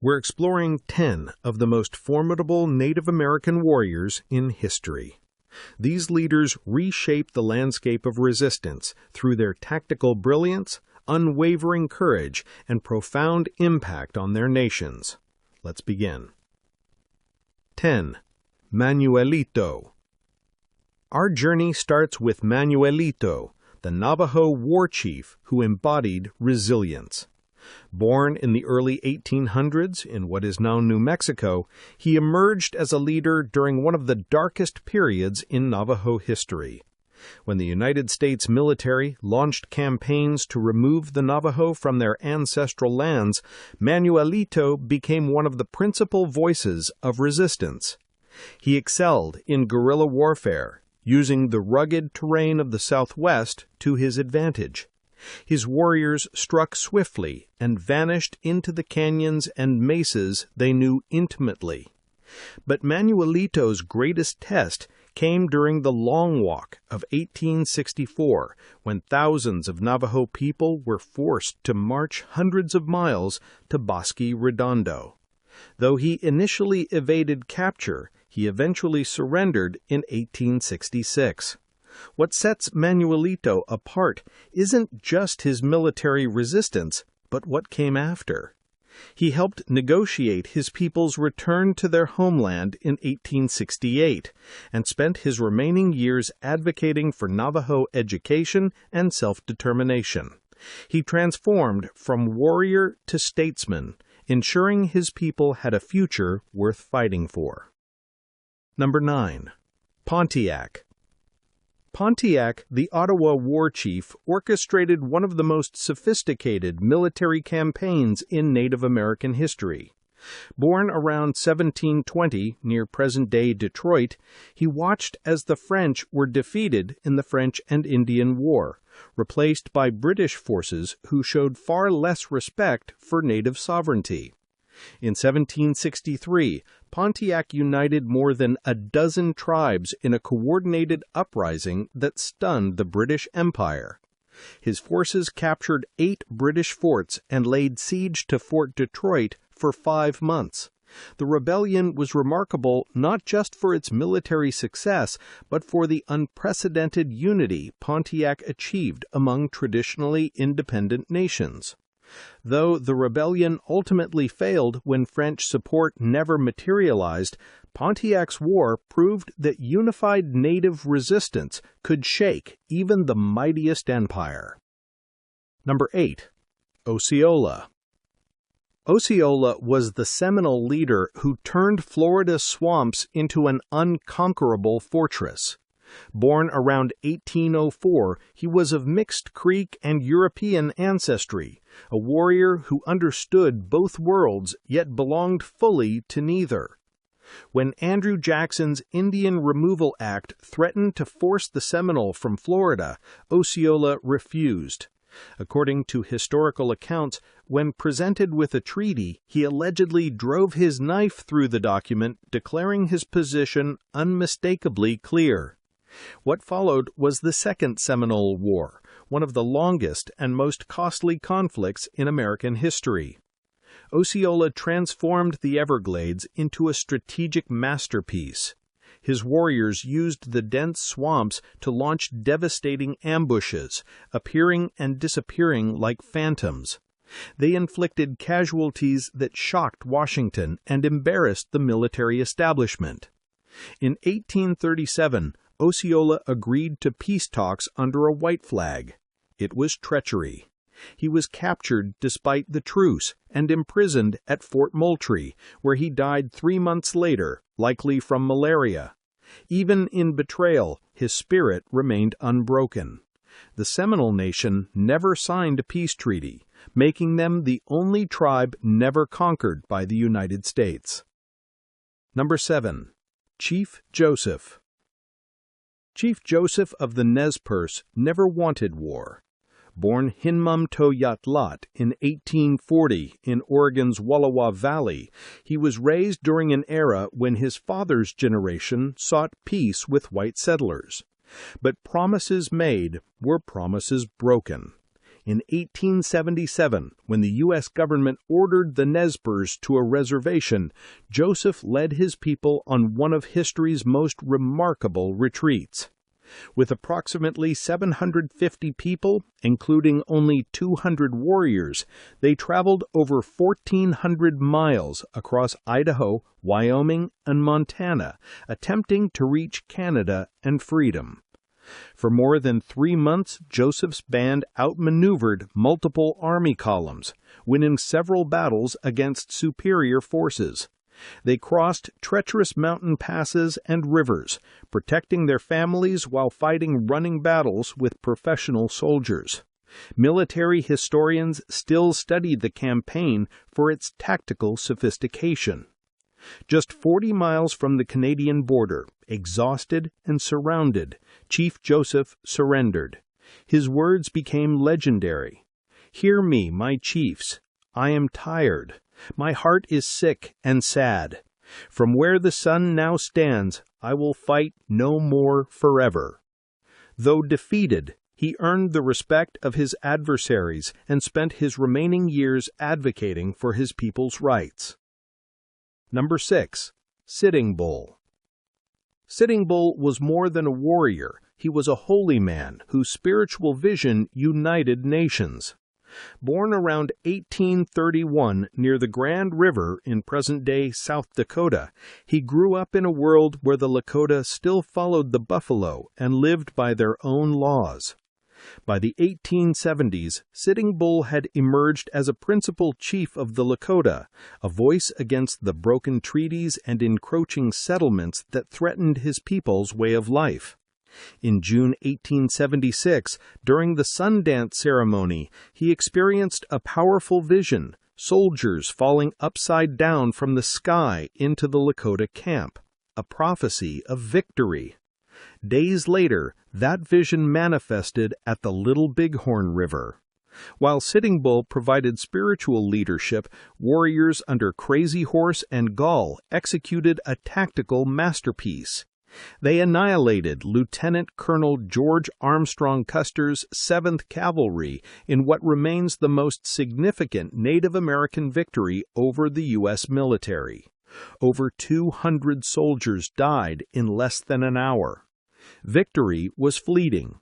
We're exploring 10 of the most formidable Native American warriors in history. These leaders reshaped the landscape of resistance through their tactical brilliance, unwavering courage, and profound impact on their nations. Let's begin. 10. Manuelito. Our journey starts with Manuelito, the Navajo war chief who embodied resilience. Born in the early 1800s in what is now New Mexico, he emerged as a leader during one of the darkest periods in Navajo history. When the United States military launched campaigns to remove the Navajo from their ancestral lands, Manuelito became one of the principal voices of resistance. He excelled in guerrilla warfare, using the rugged terrain of the Southwest to his advantage. His warriors struck swiftly and vanished into the canyons and mesas they knew intimately. But Manuelito's greatest test came during the Long Walk of 1864, when thousands of Navajo people were forced to march hundreds of miles to Bosque Redondo. Though he initially evaded capture, he eventually surrendered in 1866. What sets Manuelito apart isn't just his military resistance, but what came after. He helped negotiate his people's return to their homeland in 1868 and spent his remaining years advocating for Navajo education and self-determination. He transformed from warrior to statesman, ensuring his people had a future worth fighting for. Number 9. Pontiac. Pontiac, the Ottawa war chief, orchestrated one of the most sophisticated military campaigns in Native American history. Born around 1720 near present-day Detroit, he watched as the French were defeated in the French and Indian War, replaced by British forces who showed far less respect for native sovereignty. In 1763, Pontiac united more than a dozen tribes in a coordinated uprising that stunned the British Empire. His forces captured 8 British forts and laid siege to Fort Detroit for 5 months. The rebellion was remarkable not just for its military success, but for the unprecedented unity Pontiac achieved among traditionally independent nations. Though the rebellion ultimately failed when French support never materialized, Pontiac's war proved that unified native resistance could shake even the mightiest empire. Number 8. Osceola. Osceola was the Seminole leader who turned Florida's swamps into an unconquerable fortress. Born around 1804, he was of mixed Creek and European ancestry, a warrior who understood both worlds yet belonged fully to neither. When Andrew Jackson's Indian Removal Act threatened to force the Seminole from Florida, Osceola refused. According to historical accounts, when presented with a treaty, he allegedly drove his knife through the document, declaring his position unmistakably clear. What followed was the Second Seminole War, one of the longest and most costly conflicts in American history. Osceola transformed the Everglades into a strategic masterpiece. His warriors used the dense swamps to launch devastating ambushes, appearing and disappearing like phantoms. They inflicted casualties that shocked Washington and embarrassed the military establishment. In 1837, Osceola agreed to peace talks under a white flag. It was treachery. He was captured despite the truce and imprisoned at Fort Moultrie, where he died 3 months later, likely from malaria. Even in betrayal, his spirit remained unbroken. The Seminole Nation never signed a peace treaty, making them the only tribe never conquered by the United States. Number 7. Chief Joseph. Chief Joseph of the Nez Perce never wanted war. Born Hinmum Toyatlat in 1840 in Oregon's Wallowa Valley, he was raised during an era when his father's generation sought peace with white settlers. But promises made were promises broken. In 1877, when the U.S. government ordered the Nez Perce to a reservation, Joseph led his people on one of history's most remarkable retreats. With approximately 750 people, including only 200 warriors, they traveled over 1,400 miles across Idaho, Wyoming, and Montana, attempting to reach Canada and freedom. For more than 3 months, Joseph's band outmaneuvered multiple army columns, winning several battles against superior forces. They crossed treacherous mountain passes and rivers, protecting their families while fighting running battles with professional soldiers. Military historians still study the campaign for its tactical sophistication. Just 40 miles from the Canadian border, exhausted and surrounded, Chief Joseph surrendered. His words became legendary. "Hear me, my chiefs. I am tired. My heart is sick and sad. From where the sun now stands, I will fight no more forever." Though defeated, he earned the respect of his adversaries and spent his remaining years advocating for his people's rights. Number 6. Sitting Bull. Sitting Bull was more than a warrior. He was a holy man whose spiritual vision united nations. Born around 1831 near the Grand River in present-day South Dakota, he grew up in a world where the Lakota still followed the buffalo and lived by their own laws. By the 1870s, Sitting Bull had emerged as a principal chief of the Lakota, a voice against the broken treaties and encroaching settlements that threatened his people's way of life. In June 1876, during the Sundance ceremony, he experienced a powerful vision, soldiers falling upside down from the sky into the Lakota camp, a prophecy of victory. Days later, that vision manifested at the Little Bighorn River. While Sitting Bull provided spiritual leadership, warriors under Crazy Horse and Gall executed a tactical masterpiece. They annihilated Lieutenant Colonel George Armstrong Custer's 7th Cavalry in what remains the most significant Native American victory over the U.S. military. Over 200 soldiers died in less than an hour. Victory was fleeting.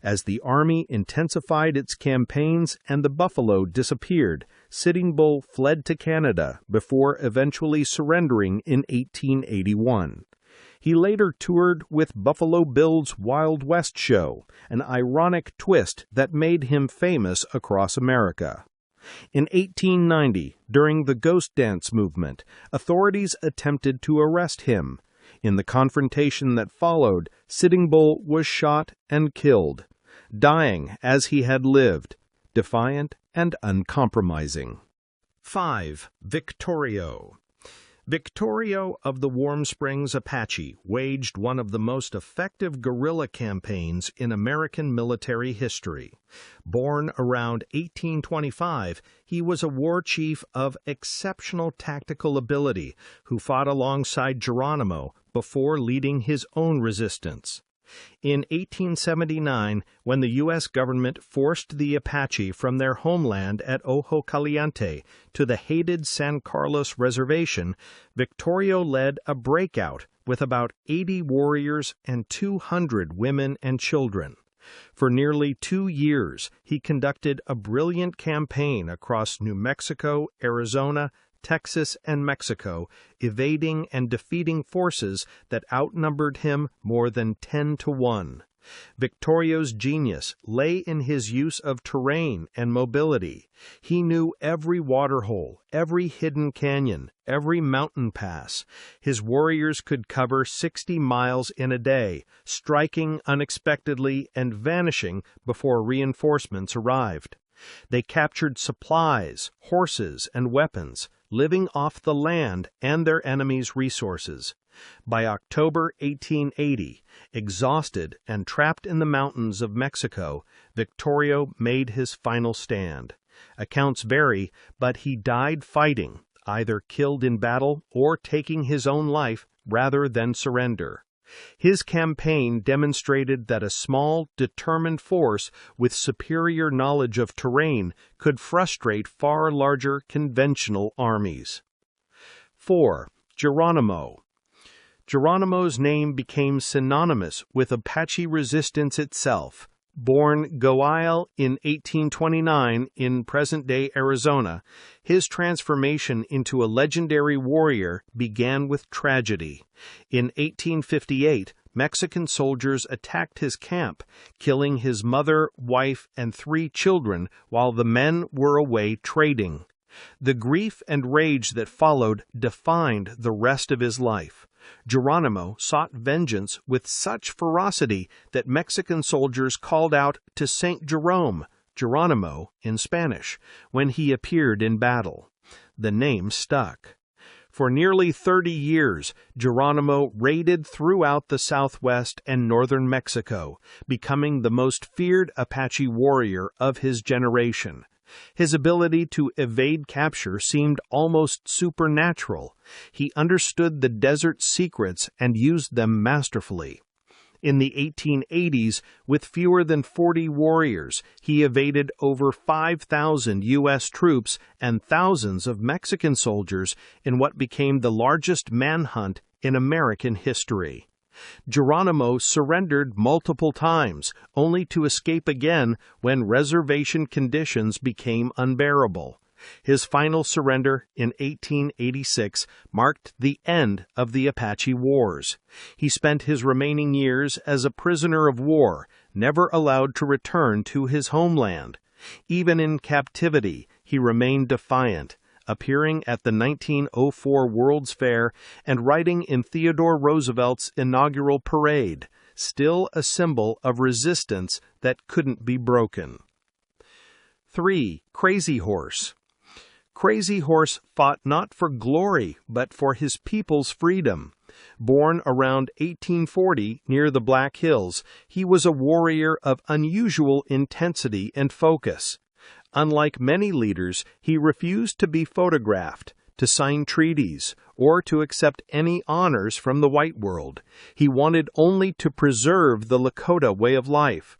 As the Army intensified its campaigns and the buffalo disappeared, Sitting Bull fled to Canada before eventually surrendering in 1881. He later toured with Buffalo Bill's Wild West show, an ironic twist that made him famous across America. In 1890, during the Ghost Dance movement, authorities attempted to arrest him. In the confrontation that followed, Sitting Bull was shot and killed, dying as he had lived, defiant and uncompromising. 5. Victorio. Victorio of the Warm Springs Apache waged one of the most effective guerrilla campaigns in American military history. Born around 1825, he was a war chief of exceptional tactical ability who fought alongside Geronimo before leading his own resistance. In 1879, when the U.S. government forced the Apache from their homeland at Ojo Caliente to the hated San Carlos Reservation, Victorio led a breakout with about 80 warriors and 200 women and children. For nearly 2 years, he conducted a brilliant campaign across New Mexico, Arizona, Texas, and Mexico, evading and defeating forces that outnumbered him more than 10-1. Victorio's genius lay in his use of terrain and mobility. He knew every waterhole, every hidden canyon, every mountain pass. His warriors could cover 60 miles in a day, striking unexpectedly and vanishing before reinforcements arrived. They captured supplies, horses, and weapons, living off the land and their enemies' resources. By October 1880, exhausted and trapped in the mountains of Mexico, Victorio made his final stand. Accounts vary, but he died fighting, either killed in battle or taking his own life rather than surrender. His campaign demonstrated that a small, determined force with superior knowledge of terrain could frustrate far larger conventional armies. 4. Geronimo. Geronimo's name became synonymous with Apache resistance itself. Born Cochise in 1829 in present-day Arizona, his transformation into a legendary warrior began with tragedy. In 1858, Mexican soldiers attacked his camp, killing his mother, wife, and 3 children while the men were away trading. The grief and rage that followed defined the rest of his life. Geronimo sought vengeance with such ferocity that Mexican soldiers called out to Saint Jerome, Geronimo in Spanish, when he appeared in battle. The name stuck. For nearly 30 years, Geronimo raided throughout the southwest and northern Mexico, becoming the most feared Apache warrior of his generation. His ability to evade capture seemed almost supernatural. He understood the desert's secrets and used them masterfully. In the 1880s, with fewer than 40 warriors, he evaded over 5,000 U.S. troops and thousands of Mexican soldiers in what became the largest manhunt in American history. Geronimo surrendered multiple times, only to escape again when reservation conditions became unbearable. His final surrender in 1886 marked the end of the Apache Wars. He spent his remaining years as a prisoner of war, never allowed to return to his homeland. Even in captivity, he remained defiant, appearing at the 1904 World's Fair and riding in Theodore Roosevelt's inaugural parade, still a symbol of resistance that couldn't be broken. 3. Crazy Horse. Crazy Horse fought not for glory, but for his people's freedom. Born around 1840 near the Black Hills, he was a warrior of unusual intensity and focus. Unlike many leaders, he refused to be photographed, to sign treaties, or to accept any honors from the white world. He wanted only to preserve the Lakota way of life.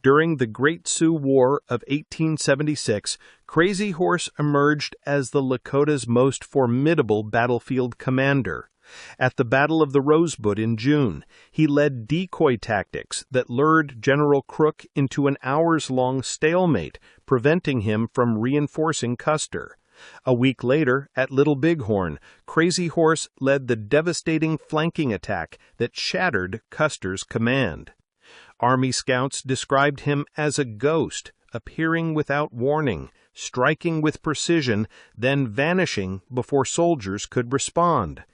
During the Great Sioux War of 1876, Crazy Horse emerged as the Lakota's most formidable battlefield commander. At the Battle of the Rosebud in June, he led decoy tactics that lured General Crook into an hours-long stalemate, preventing him from reinforcing Custer. A week later, at Little Bighorn, Crazy Horse led the devastating flanking attack that shattered Custer's command. Army scouts described him as a ghost, appearing without warning, striking with precision, then vanishing before soldiers could respond.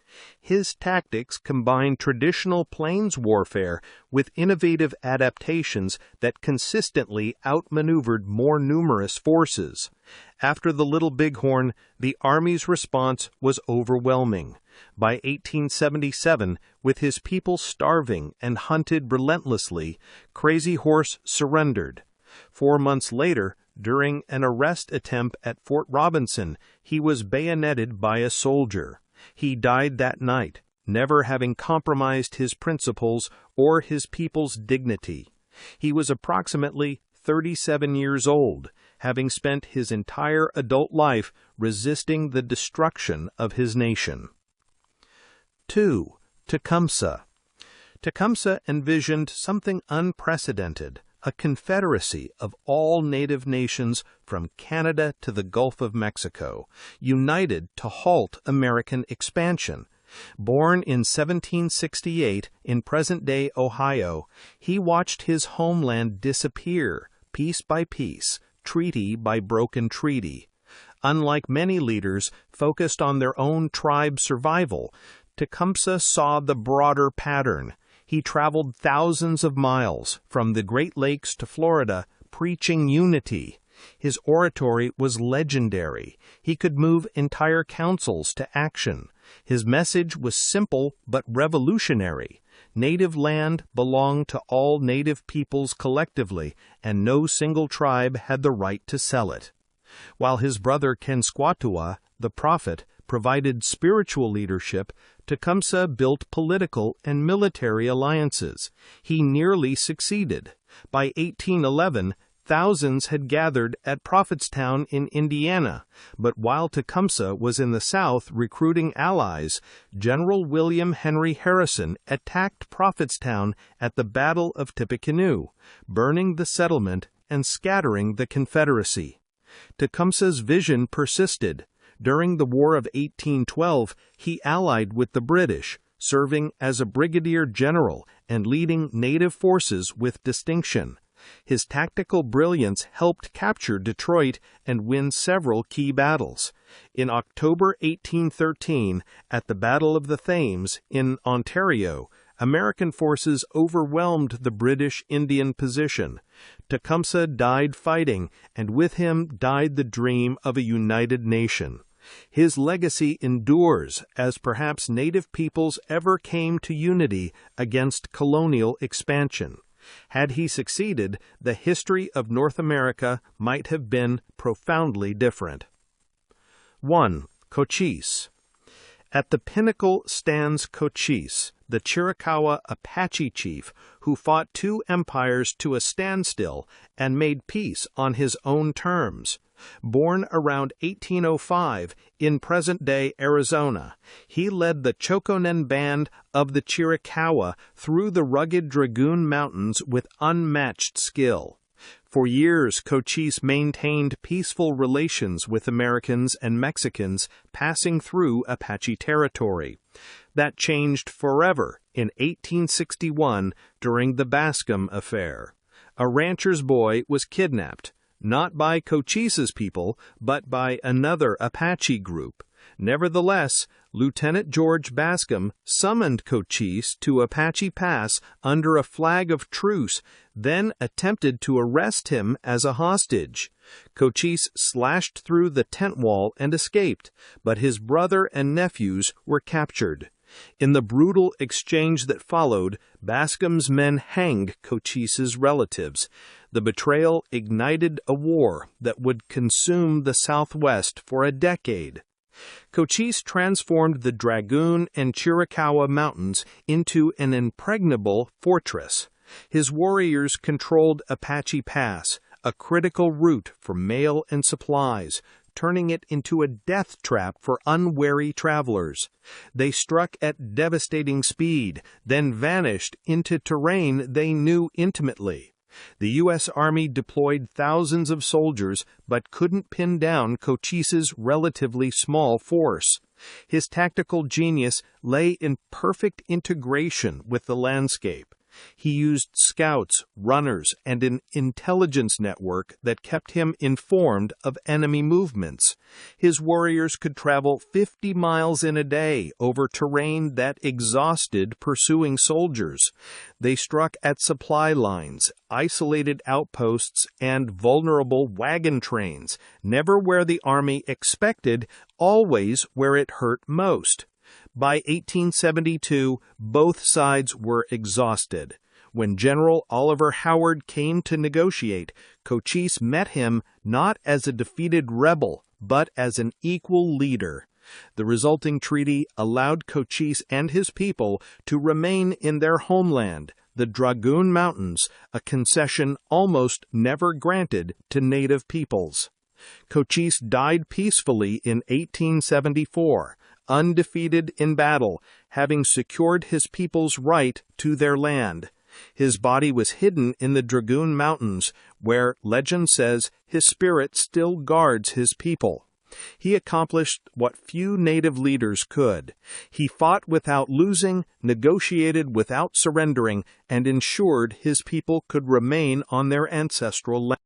His tactics combined traditional plains warfare with innovative adaptations that consistently outmaneuvered more numerous forces. After the Little Bighorn, the Army's response was overwhelming. By 1877, with his people starving and hunted relentlessly, Crazy Horse surrendered. 4 months later, during an arrest attempt at Fort Robinson, he was bayoneted by a soldier. He died that night, never having compromised his principles or his people's dignity. He was approximately 37 years old, having spent his entire adult life resisting the destruction of his nation. 2. Tecumseh. Tecumseh envisioned something unprecedented, a confederacy of all native nations from Canada to the Gulf of Mexico, united to halt American expansion. Born in 1768 in present-day Ohio, he watched his homeland disappear, piece by piece, treaty by broken treaty. Unlike many leaders focused on their own tribe's survival, Tecumseh saw the broader pattern. He traveled thousands of miles, from the Great Lakes to Florida, preaching unity. His oratory was legendary. He could move entire councils to action. His message was simple but revolutionary. Native land belonged to all native peoples collectively, and no single tribe had the right to sell it. While his brother Tenskwatawa, the prophet, provided spiritual leadership, Tecumseh built political and military alliances. He nearly succeeded. By 1811, thousands had gathered at Prophetstown in Indiana, but while Tecumseh was in the South recruiting allies, General William Henry Harrison attacked Prophetstown at the Battle of Tippecanoe, burning the settlement and scattering the Confederacy. Tecumseh's vision persisted. During the War of 1812, he allied with the British, serving as a brigadier general and leading native forces with distinction. His tactical brilliance helped capture Detroit and win several key battles. In October 1813, at the Battle of the Thames in Ontario, American forces overwhelmed the British Indian position. Tecumseh died fighting, and with him died the dream of a united nation. His legacy endures as perhaps native peoples ever came to unity against colonial expansion. Had he succeeded, the history of North America might have been profoundly different. 1. Cochise. At the pinnacle stands Cochise, the Chiricahua Apache chief who fought two empires to a standstill and made peace on his own terms. Born around 1805 in present-day Arizona, he led the Chokonen band of the Chiricahua through the rugged Dragoon Mountains with unmatched skill. For years, Cochise maintained peaceful relations with Americans and Mexicans passing through Apache territory. That changed forever in 1861 during the Bascom Affair. A rancher's boy was kidnapped, not by Cochise's people, but by another Apache group. Nevertheless, Lieutenant George Bascom summoned Cochise to Apache Pass under a flag of truce, then attempted to arrest him as a hostage. Cochise slashed through the tent wall and escaped, but his brother and nephews were captured. In the brutal exchange that followed, Bascom's men hanged Cochise's relatives. The betrayal ignited a war that would consume the Southwest for a decade. Cochise transformed the Dragoon and Chiricahua Mountains into an impregnable fortress. His warriors controlled Apache Pass, a critical route for mail and supplies, turning it into a death trap for unwary travelers. They struck at devastating speed, then vanished into terrain they knew intimately. The U.S. Army deployed thousands of soldiers but couldn't pin down Cochise's relatively small force. His tactical genius lay in perfect integration with the landscape. He used scouts, runners, and an intelligence network that kept him informed of enemy movements. His warriors could travel 50 miles in a day over terrain that exhausted pursuing soldiers. They struck at supply lines, isolated outposts, and vulnerable wagon trains, never where the army expected, always where it hurt most. By 1872, both sides were exhausted. When General Oliver Howard came to negotiate, Cochise met him not as a defeated rebel, but as an equal leader. The resulting treaty allowed Cochise and his people to remain in their homeland, the Dragoon Mountains, a concession almost never granted to native peoples. Cochise died peacefully in 1874. Undefeated in battle, having secured his people's right to their land. His body was hidden in the Dragoon Mountains, where, legend says, his spirit still guards his people. He accomplished what few native leaders could. He fought without losing, negotiated without surrendering, and ensured his people could remain on their ancestral land.